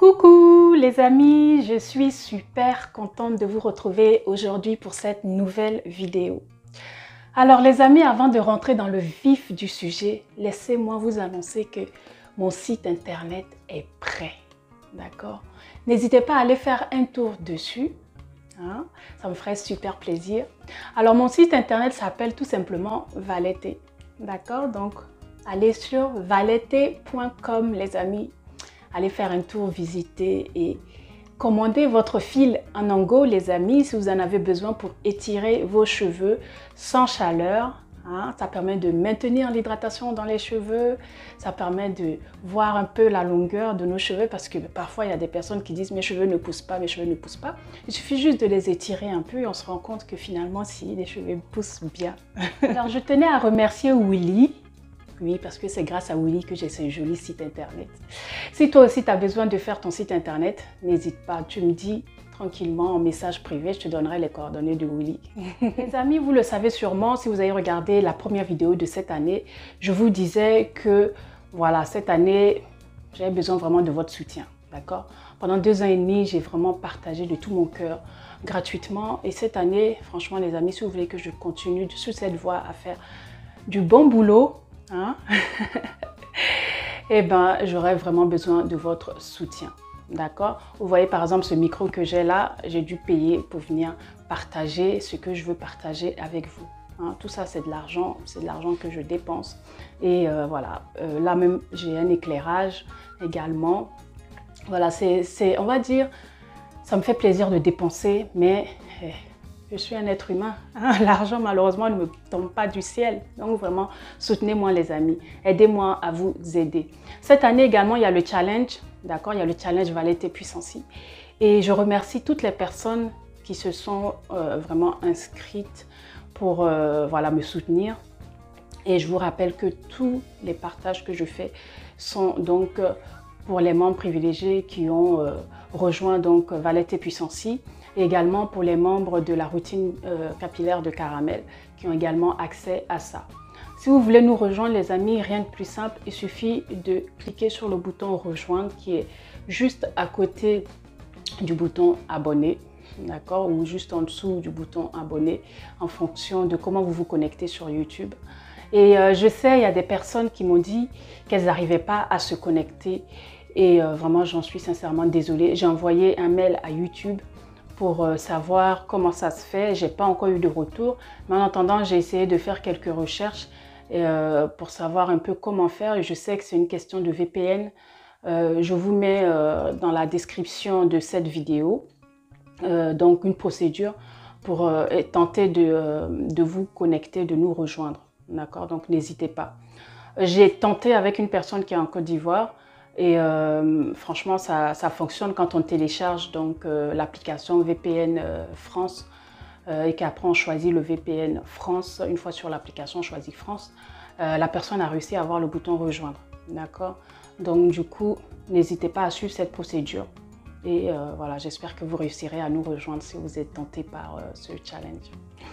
Coucou les amis, je suis super contente de vous retrouver aujourd'hui pour cette nouvelle vidéo. Alors les amis, avant de rentrer dans le vif du sujet, laissez-moi vous annoncer que mon site internet est prêt. D'accord? N'hésitez pas à aller faire un tour dessus. Hein? Ça me ferait super plaisir. Alors mon site internet s'appelle tout simplement Valete. D'accord? Donc allez sur valete.com les amis. Allez faire un tour, visiter et commandez votre fil en Ango, les amis, si vous en avez besoin pour étirer vos cheveux sans chaleur. Hein. Ça permet de maintenir l'hydratation dans les cheveux. Ça permet de voir un peu la longueur de nos cheveux parce que parfois, il y a des personnes qui disent « mes cheveux ne poussent pas, mes cheveux ne poussent pas ». Il suffit juste de les étirer un peu et on se rend compte que finalement, si, les cheveux poussent bien. Alors, je tenais à remercier Willy. Oui, parce que c'est grâce à Willy que j'ai ce joli site internet. Si toi aussi tu as besoin de faire ton site internet, n'hésite pas, tu me dis tranquillement en message privé, je te donnerai les coordonnées de Willy. Les amis, vous le savez sûrement, si vous avez regardé la première vidéo de cette année, je vous disais que voilà, cette année, j'avais besoin vraiment de votre soutien, d'accord? Pendant 2 ans et demi, j'ai vraiment partagé de tout mon cœur gratuitement. Et cette année, franchement les amis, si vous voulez que je continue sur cette voie à faire du bon boulot, hein? Eh ben, j'aurais vraiment besoin de votre soutien. D'accord? Vous voyez par exemple ce micro que j'ai là, j'ai dû payer pour venir partager ce que je veux partager avec vous. Hein? Tout ça, c'est de l'argent que je dépense. Et voilà, là même, j'ai un éclairage également. Voilà, on va dire, ça me fait plaisir de dépenser, mais je suis un être humain. L'argent, malheureusement, ne me tombe pas du ciel. Donc, vraiment, soutenez-moi, les amis. Aidez-moi à vous aider. Cette année également, il y a le challenge. D'accord? Il y a le challenge Valete Puissancy. Et je remercie toutes les personnes qui se sont vraiment inscrites pour voilà, me soutenir. Et je vous rappelle que tous les partages que je fais sont donc pour les membres privilégiés qui ont rejoint donc Valete Puissancy. Et également pour les membres de la routine capillaire de Caramel qui ont également accès à ça. Si vous voulez nous rejoindre les amis, rien de plus simple, il suffit de cliquer sur le bouton rejoindre qui est juste à côté du bouton abonner, d'accord, ou juste en dessous du bouton abonner en fonction de comment vous vous connectez sur YouTube. Et je sais, il y a des personnes qui m'ont dit qu'elles n'arrivaient pas à se connecter et vraiment j'en suis sincèrement désolée. J'ai envoyé un mail à YouTube pour savoir comment ça se fait. Je n'ai pas encore eu de retour, mais en attendant, j'ai essayé de faire quelques recherches pour savoir un peu comment faire. Et je sais que c'est une question de VPN. Je vous mets dans la description de cette vidéo donc une procédure pour tenter de vous connecter, de nous rejoindre. D'accord? Donc n'hésitez pas. J'ai tenté avec une personne qui est en Côte d'Ivoire. Et franchement, ça fonctionne quand on télécharge donc l'application VPN France et qu'après on choisit le VPN France. Une fois sur l'application, on choisit France. La personne a réussi à avoir le bouton rejoindre. D'accord? Donc du coup, n'hésitez pas à suivre cette procédure. Et voilà, j'espère que vous réussirez à nous rejoindre si vous êtes tenté par ce challenge.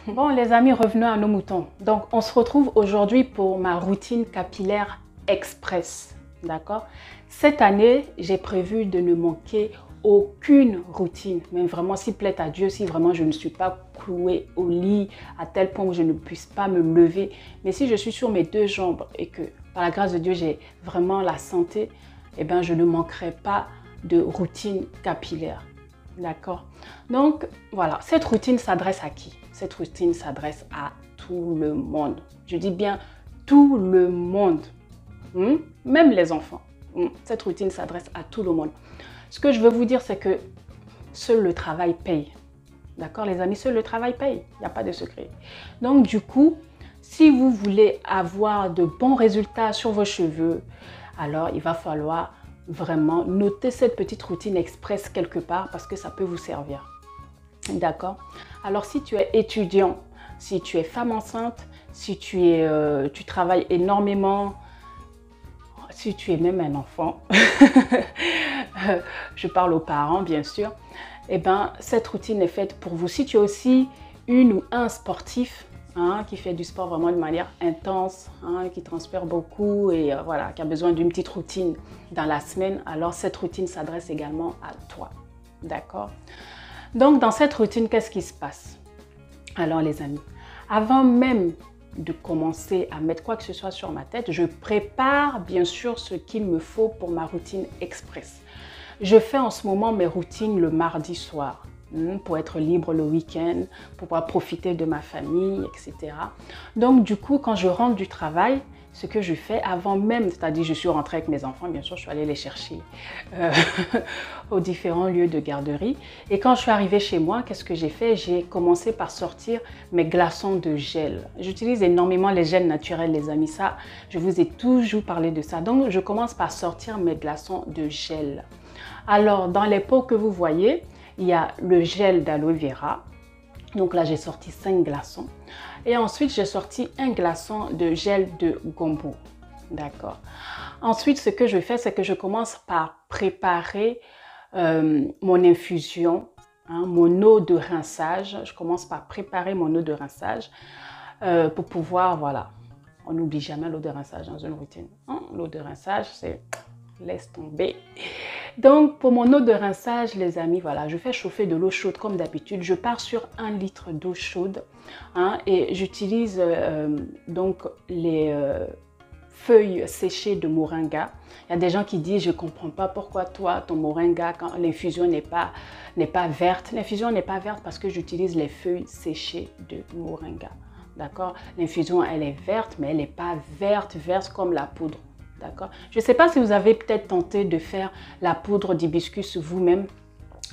Bon les amis, revenons à nos moutons. Donc on se retrouve aujourd'hui pour ma routine capillaire express. D'accord? Cette année, j'ai prévu de ne manquer aucune routine. Mais vraiment, s'il plaît à Dieu, si vraiment je ne suis pas clouée au lit à tel point où je ne puisse pas me lever. Mais si je suis sur mes 2 jambes et que par la grâce de Dieu, j'ai vraiment la santé, eh bien, je ne manquerai pas de routine capillaire. D'accord? Donc, voilà. Cette routine s'adresse à qui? Cette routine s'adresse à tout le monde. Je dis bien tout le monde. Même les enfants. Cette routine s'adresse à tout le monde. Ce que je veux vous dire, c'est que seul le travail paye. D'accord, les amis, seul le travail paye. Il n'y a pas de secret. Donc, du coup, si vous voulez avoir de bons résultats sur vos cheveux, alors il va falloir vraiment noter cette petite routine express quelque part parce que ça peut vous servir. D'accord? Alors, si tu es étudiant, si tu es femme enceinte, si tu travailles énormément, si tu es même un enfant, je parle aux parents bien sûr, eh ben, cette routine est faite pour vous. Si tu es aussi une ou un sportif, hein, qui fait du sport vraiment de manière intense, hein, qui transpire beaucoup et voilà, qui a besoin d'une petite routine dans la semaine, alors cette routine s'adresse également à toi. D'accord? Donc, dans cette routine, qu'est-ce qui se passe? Alors, les amis, avant même de commencer à mettre quoi que ce soit sur ma tête, je prépare bien sûr ce qu'il me faut pour ma routine express. Je fais en ce moment mes routines le mardi soir pour être libre le week-end, pour pouvoir profiter de ma famille, etc. Donc du coup, quand je rentre du travail, ce que je fais avant même, c'est-à-dire je suis rentrée avec mes enfants, bien sûr, je suis allée les chercher aux différents lieux de garderie. Et quand je suis arrivée chez moi, qu'est-ce que j'ai fait? J'ai commencé par sortir mes glaçons de gel. J'utilise énormément les gels naturels, les amis. Ça, je vous ai toujours parlé de ça. Donc, je commence par sortir mes glaçons de gel. Alors, dans les pots que vous voyez, il y a le gel d'aloe vera. Donc là, j'ai sorti 5 glaçons. Et ensuite, j'ai sorti un glaçon de gel de gombo. D'accord. Ensuite, ce que je fais, c'est que je commence par préparer mon infusion, hein, mon eau de rinçage. Je commence par préparer mon eau de rinçage pour pouvoir, voilà. On n'oublie jamais l'eau de rinçage dans une routine. Hein? L'eau de rinçage, c'est laisse tomber. Donc, pour mon eau de rinçage, les amis, voilà, je fais chauffer de l'eau chaude comme d'habitude. Je pars sur 1 litre d'eau chaude, hein, et j'utilise donc les feuilles séchées de moringa. Il y a des gens qui disent, je ne comprends pas pourquoi toi, ton moringa, quand l'infusion n'est pas verte. L'infusion n'est pas verte parce que j'utilise les feuilles séchées de moringa. D'accord? L'infusion, elle est verte, mais elle n'est pas verte comme la poudre. D'accord? Je ne sais pas si vous avez peut-être tenté de faire la poudre d'hibiscus vous-même,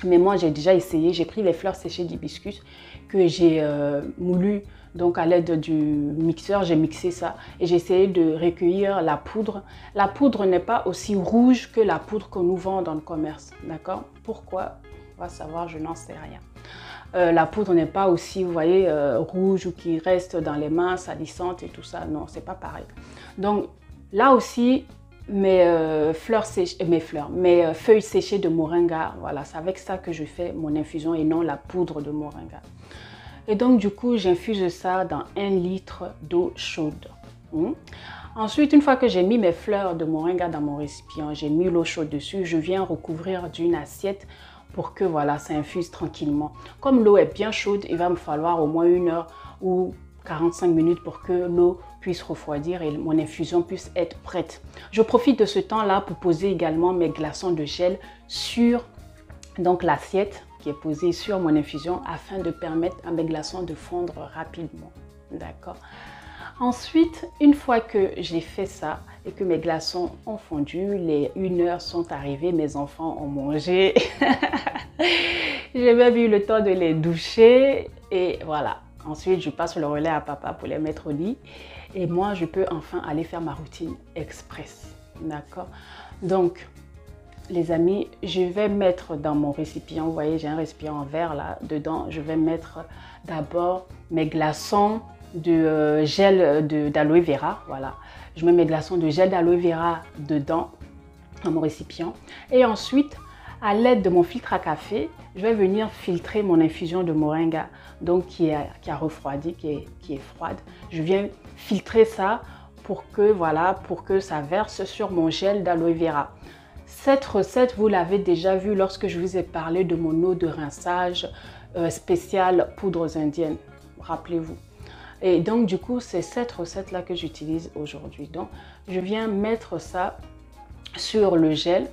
mais moi j'ai déjà essayé. J'ai pris les fleurs séchées d'hibiscus que j'ai moulues, donc à l'aide du mixeur, j'ai mixé ça et j'ai essayé de recueillir la poudre. La poudre n'est pas aussi rouge que la poudre que nous vend dans le commerce. D'accord? Pourquoi? On va savoir, je n'en sais rien. La poudre n'est pas aussi, vous voyez, rouge ou qui reste dans les mains, salissante et tout ça. Non, c'est pas pareil. Donc, là aussi, mes feuilles séchées de moringa, voilà, c'est avec ça que je fais mon infusion et non la poudre de moringa. Et donc, du coup, j'infuse ça dans 1 litre d'eau chaude. Ensuite, une fois que j'ai mis mes fleurs de moringa dans mon récipient, j'ai mis l'eau chaude dessus, je viens recouvrir d'une assiette pour que, voilà, ça infuse tranquillement. Comme l'eau est bien chaude, il va me falloir au moins 1 heure ou 45 minutes pour que l'eau puisse refroidir et mon infusion puisse être prête. Je profite de ce temps-là pour poser également mes glaçons de gel sur l'assiette qui est posée sur mon infusion afin de permettre à mes glaçons de fondre rapidement. D'accord? Ensuite, une fois que j'ai fait ça et que mes glaçons ont fondu, les 1 heure sont arrivées, mes enfants ont mangé. J'ai même eu le temps de les doucher et voilà. Ensuite, je passe le relais à papa pour les mettre au lit. Et moi, je peux enfin aller faire ma routine express. D'accord? Donc, les amis, je vais mettre dans mon récipient, vous voyez, j'ai un récipient en verre là, dedans, je vais mettre d'abord mes glaçons de gel d'aloe vera. Voilà. Je mets mes glaçons de gel d'aloe vera dedans, dans mon récipient. Et ensuite, à l'aide de mon filtre à café, je vais venir filtrer mon infusion de moringa, donc qui a refroidi, qui est froide. Je viens filtrer ça pour que ça verse sur mon gel d'aloe vera. Cette recette, vous l'avez déjà vue lorsque je vous ai parlé de mon eau de rinçage spéciale poudres indiennes. Rappelez-vous. Et donc, du coup, c'est cette recette-là que j'utilise aujourd'hui. Donc, je viens mettre ça sur le gel.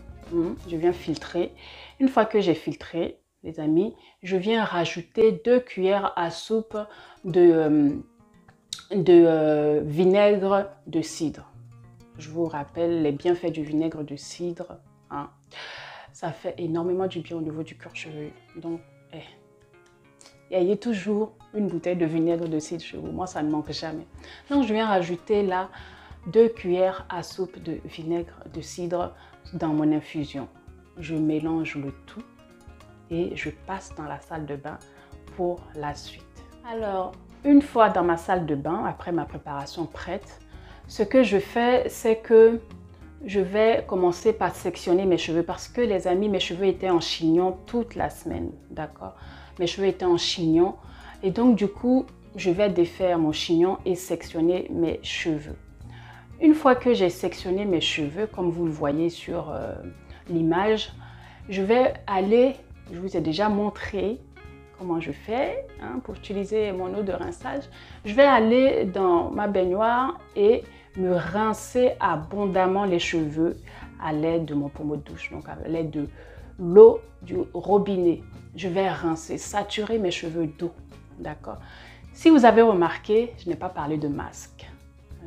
Je viens filtrer. Une fois que j'ai filtré, les amis, je viens rajouter 2 cuillères à soupe de vinaigre de cidre. Je vous rappelle les bienfaits du vinaigre de cidre. Hein. Ça fait énormément du bien au niveau du cuir chevelu. Donc, ayez toujours une bouteille de vinaigre de cidre chez vous. Moi, ça ne manque jamais. Donc, je viens rajouter là 2 cuillères à soupe de vinaigre de cidre dans mon infusion. Je mélange le tout et je passe dans la salle de bain pour la suite. Alors, une fois dans ma salle de bain, après ma préparation prête, ce que je fais, c'est que je vais commencer par sectionner mes cheveux parce que les amis, mes cheveux étaient en chignon toute la semaine, d'accord? Mes cheveux étaient en chignon et donc du coup, je vais défaire mon chignon et sectionner mes cheveux. Une fois que j'ai sectionné mes cheveux, comme vous le voyez sur l'image, je vais aller, je vous ai déjà montré comment je fais pour utiliser mon eau de rinçage. Je vais aller dans ma baignoire et me rincer abondamment les cheveux à l'aide de mon pommeau de douche, donc à l'aide de l'eau du robinet. Je vais rincer, saturer mes cheveux d'eau, d'accord? Si vous avez remarqué, je n'ai pas parlé de masque,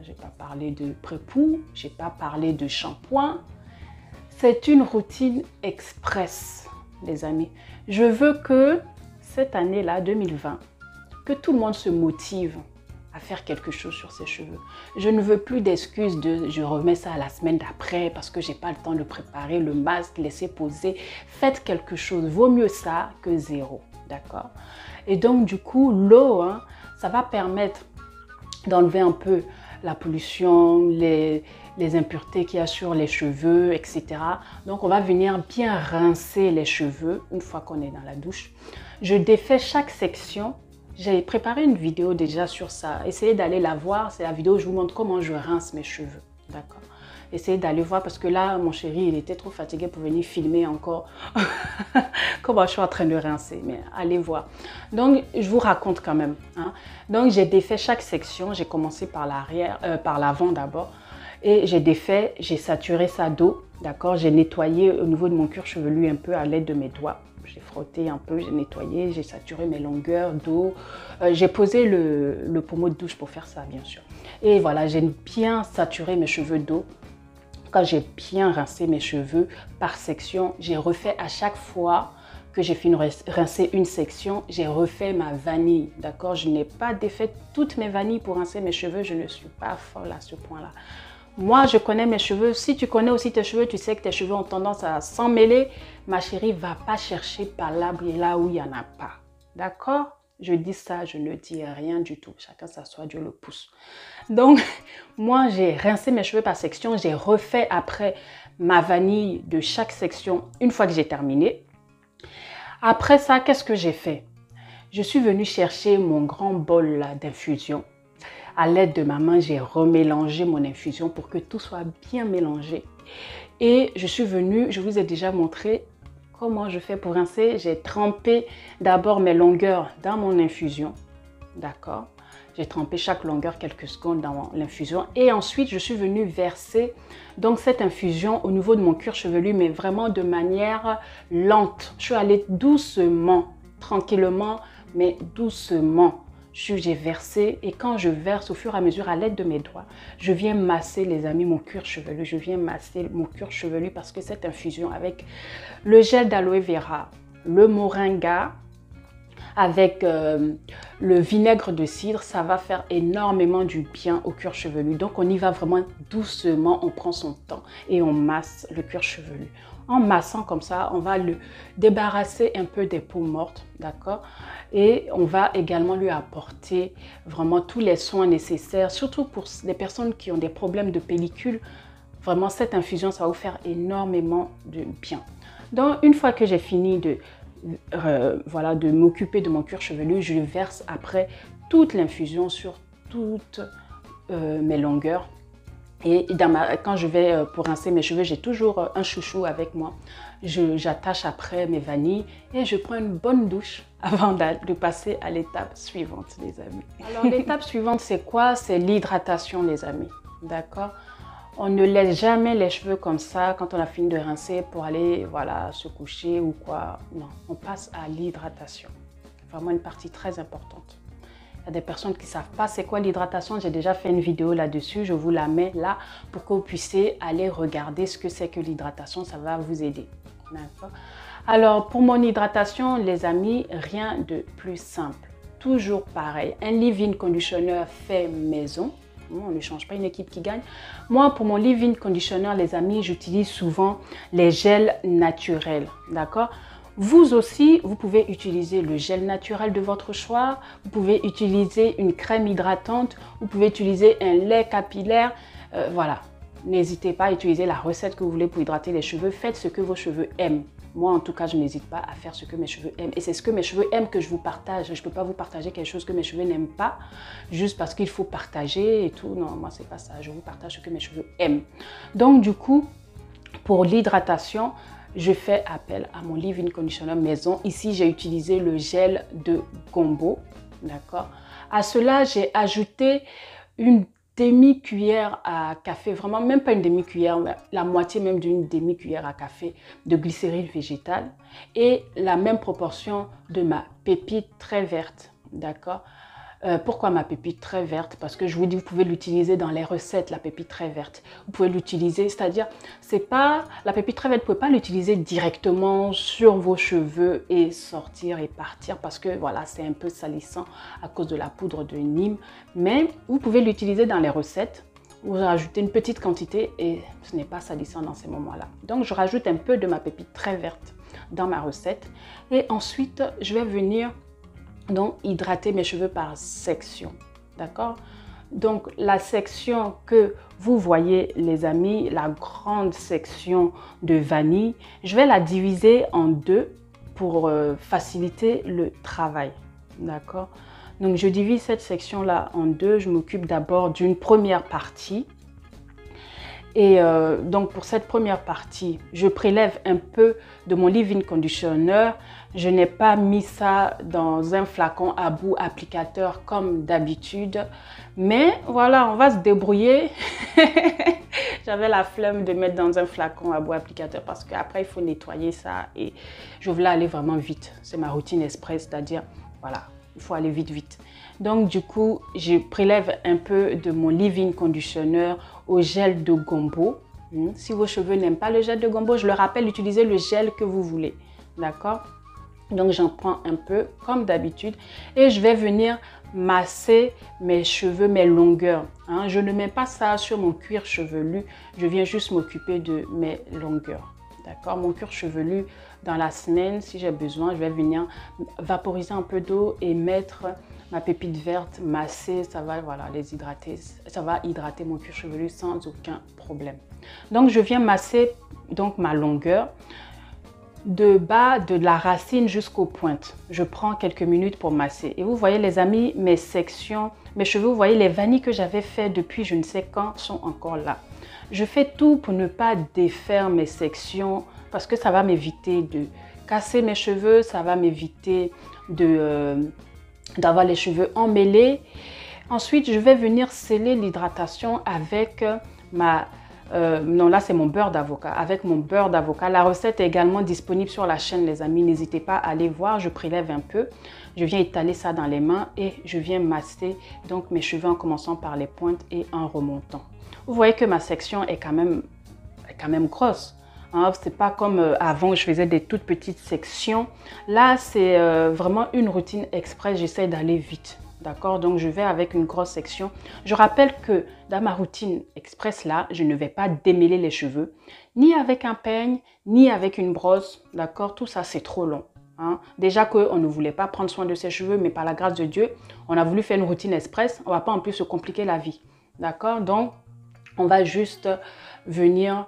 je n'ai pas parlé de pré-pou, je n'ai pas parlé de shampoing. C'est une routine express, les amis. Je veux que cette année-là, 2020, que tout le monde se motive à faire quelque chose sur ses cheveux. Je ne veux plus d'excuses de je remets ça à la semaine d'après parce que j'ai pas le temps de préparer le masque, laisser poser. Faites quelque chose, vaut mieux ça que zéro, d'accord? Et donc du coup, l'eau, ça va permettre d'enlever un peu la pollution, les impuretés qu'il y a sur les cheveux, etc. Donc on va venir bien rincer les cheveux une fois qu'on est dans la douche. Je défais chaque section. J'ai préparé une vidéo déjà sur ça. Essayez d'aller la voir. C'est la vidéo où je vous montre comment je rince mes cheveux. D'accord? Essayez d'aller voir parce que là, mon chéri, il était trop fatigué pour venir filmer encore comment je suis en train de rincer. Mais allez voir. Donc, je vous raconte quand même. Donc, j'ai défait chaque section. J'ai commencé par l'arrière, par l'avant d'abord. Et j'ai défait, j'ai saturé ça d'eau. D'accord? J'ai nettoyé au niveau de mon cuir chevelu un peu à l'aide de mes doigts. J'ai frotté un peu, j'ai nettoyé, j'ai saturé mes longueurs d'eau. J'ai posé le pommeau de douche pour faire ça, bien sûr. Et voilà, j'ai bien saturé mes cheveux d'eau. Quand j'ai bien rincé mes cheveux par section, j'ai refait à chaque fois que j'ai fini de rincer une section, j'ai refait ma vanille. D'accord? Je n'ai pas défait toutes mes vanilles pour rincer mes cheveux. Je ne suis pas folle à ce point-là. Moi, je connais mes cheveux. Si tu connais aussi tes cheveux, tu sais que tes cheveux ont tendance à s'emmêler. Ma chérie, va pas chercher par là où il n'y en a pas. D'accord? Je dis ça, je ne dis rien du tout. Chacun s'assoit, Dieu le pousse. Donc, moi, j'ai rincé mes cheveux par section. J'ai refait après ma vanille de chaque section une fois que j'ai terminé. Après ça, qu'est-ce que j'ai fait? Je suis venue chercher mon grand bol d'infusion. À l'aide de ma main, j'ai remélangé mon infusion pour que tout soit bien mélangé. Et je suis venue, je vous ai déjà montré comment je fais pour rincer. J'ai trempé d'abord mes longueurs dans mon infusion. D'accord? J'ai trempé chaque longueur quelques secondes dans l'infusion. Et ensuite, je suis venue verser donc cette infusion au niveau de mon cuir chevelu, mais vraiment de manière lente. Je suis allée doucement, tranquillement, mais doucement. J'ai versé et quand je verse au fur et à mesure à l'aide de mes doigts, je viens masser, les amis, mon cuir chevelu. Je viens masser mon cuir chevelu parce que cette infusion avec le gel d'aloe vera, le moringa, avec le vinaigre de cidre, ça va faire énormément du bien au cuir chevelu. Donc on y va vraiment doucement, on prend son temps et on masse le cuir chevelu. En massant comme ça, on va le débarrasser un peu des peaux mortes, d'accord? Et on va également lui apporter vraiment tous les soins nécessaires, surtout pour les personnes qui ont des problèmes de pellicule. Vraiment, cette infusion, ça va vous faire énormément de bien. Donc, une fois que j'ai fini de m'occuper de mon cuir chevelu, je verse après toute l'infusion sur toutes mes longueurs. Et quand je vais pour rincer mes cheveux, j'ai toujours un chouchou avec moi. J'attache après mes vanilles et je prends une bonne douche avant de passer à l'étape suivante, les amis. Alors, l'étape suivante, c'est quoi? C'est l'hydratation, les amis. D'accord? On ne laisse jamais les cheveux comme ça quand on a fini de rincer pour aller se coucher ou quoi. Non, on passe à l'hydratation. Vraiment une partie très importante. Il y a des personnes qui ne savent pas c'est quoi l'hydratation. J'ai déjà fait une vidéo là-dessus. Je vous la mets là pour que vous puissiez aller regarder ce que c'est que l'hydratation. Ça va vous aider. D'accord? Alors, pour mon hydratation, les amis, rien de plus simple. Toujours pareil. Un leave-in conditioner fait maison. On ne change pas une équipe qui gagne. Moi, pour mon leave-in conditioner, les amis, j'utilise souvent les gels naturels. D'accord? Vous aussi, vous pouvez utiliser le gel naturel de votre choix. Vous pouvez utiliser une crème hydratante. Vous pouvez utiliser un lait capillaire. Voilà. N'hésitez pas à utiliser la recette que vous voulez pour hydrater les cheveux. Faites ce que vos cheveux aiment. Moi, en tout cas, je n'hésite pas à faire ce que mes cheveux aiment. Et c'est ce que mes cheveux aiment que je vous partage. Je ne peux pas vous partager quelque chose que mes cheveux n'aiment pas, juste parce qu'il faut partager et tout. Non, moi, c'est pas ça. Je vous partage ce que mes cheveux aiment. Donc, du coup, pour l'hydratation, je fais appel à mon leave-in conditioner maison. Ici, j'ai utilisé le gel de Gombo. D'accord. À cela, j'ai ajouté une demi-cuillère à café, vraiment même pas une demi-cuillère, la moitié même d'une demi-cuillère à café de glycérine végétale et la même proportion de ma pépite très verte, d'accord. Pourquoi ma pépite très verte? Parce que je vous dis, vous pouvez l'utiliser dans les recettes, la pépite très verte. Vous pouvez l'utiliser, c'est-à-dire, c'est pas la pépite très verte, vous ne pouvez pas l'utiliser directement sur vos cheveux et sortir et partir parce que voilà, c'est un peu salissant à cause de la poudre de Nîmes. Mais vous pouvez l'utiliser dans les recettes. Vous rajoutez une petite quantité et ce n'est pas salissant dans ces moments-là. Donc, je rajoute un peu de ma pépite très verte dans ma recette. Et ensuite, je vais venir donc hydrater mes cheveux par section, d'accord. Donc la section que vous voyez les amis, la grande section de vanille, je vais la diviser en deux pour faciliter le travail, d'accord. Donc je divise cette section là en deux. Je m'occupe d'abord d'une première partie. Et donc pour cette première partie, je prélève un peu de mon leave-in conditioner. Je n'ai pas mis ça dans un flacon à bout applicateur comme d'habitude. Mais voilà, on va se débrouiller. J'avais la flemme de mettre dans un flacon à bout applicateur parce qu'après, il faut nettoyer ça. Et je voulais aller vraiment vite. C'est ma routine express, c'est-à-dire, voilà, il faut aller vite, vite. Donc du coup, je prélève un peu de mon leave-in conditioner au gel de Gombo. Si vos cheveux n'aiment pas le gel de Gombo, je le rappelle, utilisez le gel que vous voulez. D'accord? Donc j'en prends un peu comme d'habitude et je vais venir masser mes cheveux, mes longueurs. Je ne mets pas ça sur mon cuir chevelu, je viens juste m'occuper de mes longueurs. D'accord? Mon cuir chevelu, dans la semaine, si j'ai besoin, je vais venir vaporiser un peu d'eau et mettre ma pépite verte, masser, ça va voilà, les hydrater, ça va hydrater mon cuir chevelu sans aucun problème. Donc je viens masser donc ma longueur de bas de la racine jusqu'aux pointes. Je prends quelques minutes pour masser. Et vous voyez les amis, mes sections, mes cheveux, vous voyez les vanilles que j'avais fait depuis je ne sais quand sont encore là. Je fais tout pour ne pas défaire mes sections parce que ça va m'éviter de casser mes cheveux, ça va m'éviter d'avoir les cheveux emmêlés. Ensuite, je vais venir sceller l'hydratation avec ma... non, là, c'est mon beurre d'avocat. Avec mon beurre d'avocat. La recette est également disponible sur la chaîne, les amis. N'hésitez pas à aller voir. Je prélève un peu. Je viens étaler ça dans les mains et je viens masser donc mes cheveux en commençant par les pointes et en remontant. Vous voyez que ma section est quand même grosse. C'est pas comme avant où je faisais des toutes petites sections. Là, c'est vraiment une routine express. J'essaie d'aller vite. D'accord? Donc, je vais avec une grosse section. Je rappelle que dans ma routine express là, je ne vais pas démêler les cheveux, ni avec un peigne, ni avec une brosse. D'accord? Tout ça, c'est trop long. Déjà qu'on ne voulait pas prendre soin de ses cheveux, mais par la grâce de Dieu, on a voulu faire une routine express. On ne va pas en plus se compliquer la vie. D'accord? Donc, on va juste venir...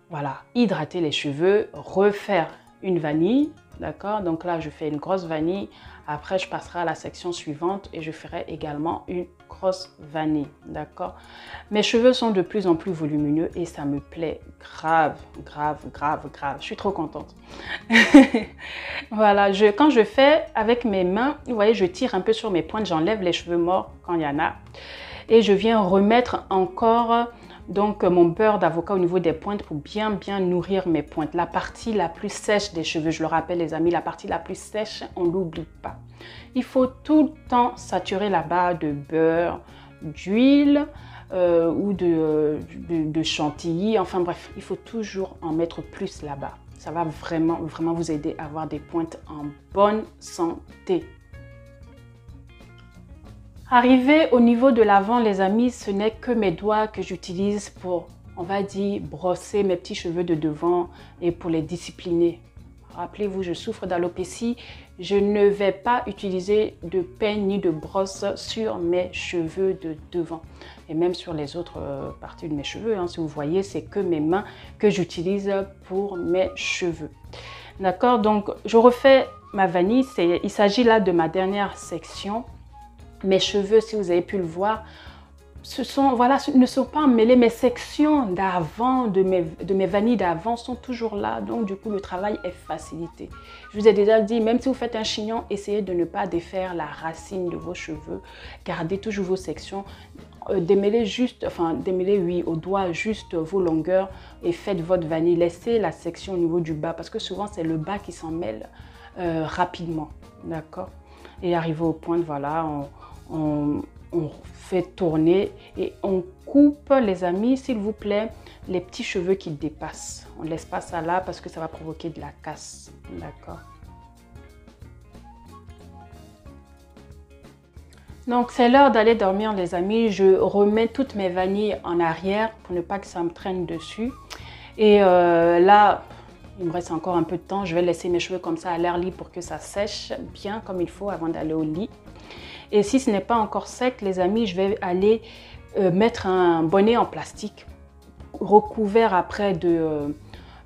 Voilà, hydrater les cheveux, refaire une vanille, d'accord? Donc là, je fais une grosse vanille. Après, je passerai à la section suivante et je ferai également une grosse vanille, d'accord? Mes cheveux sont de plus en plus volumineux et ça me plaît grave, grave, grave, grave. Je suis trop contente. Voilà, quand je fais avec mes mains, vous voyez, je tire un peu sur mes pointes, j'enlève les cheveux morts quand il y en a. Et je viens remettre encore... Donc, mon beurre d'avocat au niveau des pointes pour bien nourrir mes pointes. La partie la plus sèche des cheveux, je le rappelle les amis, la partie la plus sèche, on ne l'oublie pas. Il faut tout le temps saturer la barre de beurre, d'huile ou de chantilly. Enfin bref, il faut toujours en mettre plus là-bas. Ça va vraiment vous aider à avoir des pointes en bonne santé. Arrivé au niveau de l'avant, les amis, ce n'est que mes doigts que j'utilise pour, on va dire, brosser mes petits cheveux de devant et pour les discipliner. Rappelez-vous, je souffre d'alopécie. Je ne vais pas utiliser de peigne ni de brosse sur mes cheveux de devant. Et même sur les autres parties de mes cheveux. Si vous voyez, c'est que mes mains que j'utilise pour mes cheveux. D'accord, donc je refais ma vanille. Il s'agit là de ma dernière section. Mes cheveux, si vous avez pu le voir, voilà, ne sont pas emmêlés. Mes sections d'avant, de mes vanilles d'avant sont toujours là. Donc, du coup, le travail est facilité. Je vous ai déjà dit, même si vous faites un chignon, essayez de ne pas défaire la racine de vos cheveux. Gardez toujours vos sections. Démêlez juste, enfin, démêlez, oui, au doigt, juste vos longueurs et faites votre vanille. Laissez la section au niveau du bas parce que souvent, c'est le bas qui s'en mêle rapidement. D'accord? Et arrivé au point, voilà, on fait tourner et on coupe, les amis, s'il vous plaît, les petits cheveux qui dépassent. On ne laisse pas ça là parce que ça va provoquer de la casse. D'accord? Donc, c'est l'heure d'aller dormir, les amis. Je remets toutes mes vanilles en arrière pour ne pas que ça me traîne dessus. Et là, il me reste encore un peu de temps. Je vais laisser mes cheveux comme ça à l'air libre pour que ça sèche bien comme il faut avant d'aller au lit. Et si ce n'est pas encore sec, les amis, je vais aller mettre un bonnet en plastique recouvert après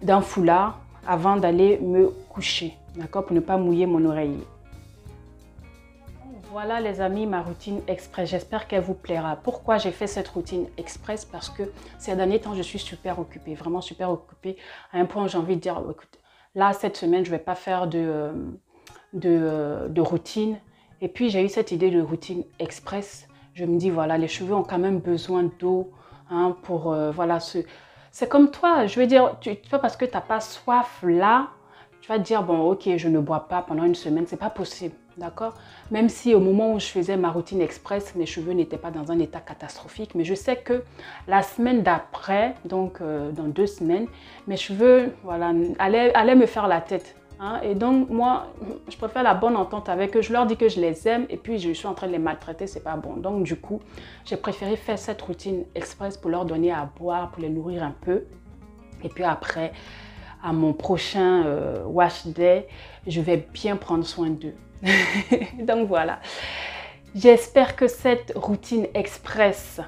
d'un foulard avant d'aller me coucher, d'accord, pour ne pas mouiller mon oreiller. Voilà les amis, ma routine express. J'espère qu'elle vous plaira. Pourquoi j'ai fait cette routine express? Parce que ces derniers temps, je suis super occupée, vraiment super occupée. À un point où j'ai envie de dire, écoute, là, cette semaine, je ne vais pas faire de routine. Et puis, j'ai eu cette idée de routine express. Je me dis, voilà, les cheveux ont quand même besoin d'eau hein, pour, voilà, c'est comme toi. Je veux dire, tu vois, parce que tu n'as pas soif là, tu vas te dire, bon, ok, je ne bois pas pendant une semaine. C'est pas possible, d'accord? Même si au moment où je faisais ma routine express, mes cheveux n'étaient pas dans un état catastrophique. Mais je sais que la semaine d'après, donc dans 2 semaines, mes cheveux, voilà, allaient me faire la tête. Hein, et donc, moi, je préfère la bonne entente avec eux. Je leur dis que je les aime et puis je suis en train de les maltraiter, c'est pas bon. Donc, du coup, j'ai préféré faire cette routine express pour leur donner à boire, pour les nourrir un peu. Et puis après, à mon prochain wash day, je vais bien prendre soin d'eux. Donc, voilà. J'espère que cette routine express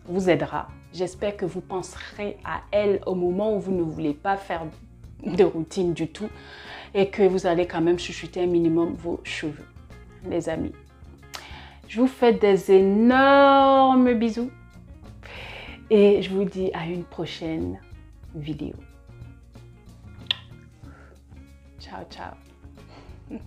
vous aidera. J'espère que vous penserez à elle au moment où vous ne voulez pas faire de routine du tout et que vous allez quand même chuchoter un minimum vos cheveux, les amis. Je vous fais des énormes bisous et je vous dis à une prochaine vidéo. Ciao, ciao.